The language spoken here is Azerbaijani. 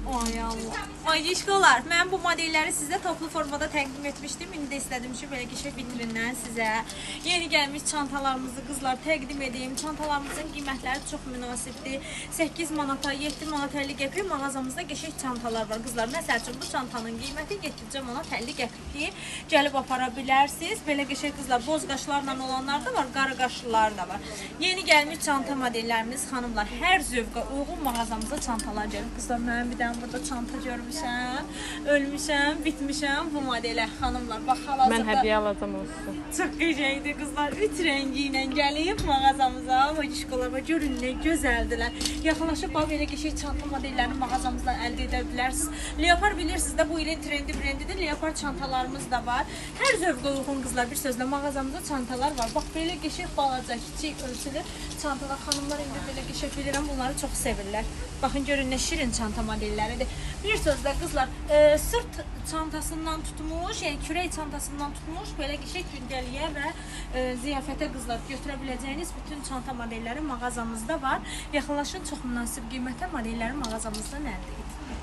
Ay Allah. Ay Yeşkolar, mən bu modelləri sizə toplu formada təqdim etmişdim. İndi də istədim ki, belə qəşəng vitrindən sizə yeni gəlmiş çantalarımızı qızlar təqdim edeyim. Çantalarımızın qiymətləri çox münasibdir. 8 manata, 7 manat 50 qəpik mağazamızda qəşəng çantalar var qızlar. Məsəl üçün bu çantanın qiyməti 7 manat 50 qəpikdir. Gəlib apara bilərsiniz. Belə qəşəng qızlar boz qaşlarla olanlar da var, qarı qaşlılar da var. Yeni gəlmiş çanta modellərimiz xanımlar hər zövqə uyğun mağazamızda çantalar gəlir. Qızlar mənim bir dənə burada çanta görmüşəm, ölmüşəm, bitmişəm bu modelə xanımlar. Bax hal-hazırda Mən hədiyyə alacağım olsun. çox qəşəngdir qızlar. 3 rəngi ilə gəlib mağazamıza. Vacişkolar və görün nə gözəldilər. Yaxınlaşıb bax belə qəşəng çanta modellərini mağazamızdan əldə edə bilərsiniz. Leopard bilirsiniz də bu ilin trendi brendidir. Leopard çantalarımız da var. Hər zövqə uyğun qızlar bir sözlə mağazamızda çantalar var. Bax belə qəşəng balaca, kiçik ölçülü çantalar xanımlar indi belə qəşəng bilirəm bunları çox sevirlər. Baxın görün nə şirin çanta modelləridir. Bir sözlə qızlar, sırt çantasından tutmuş, yəni kürək çantasından tutmuş, belə qəşəng gündəliyə və ziyafətə qızlar götürə biləcəyiniz bütün çanta modelləri mağazamızda var. Yaxınlaşın, çox münasib qiymətə modelləri mağazamızdan əldə edin.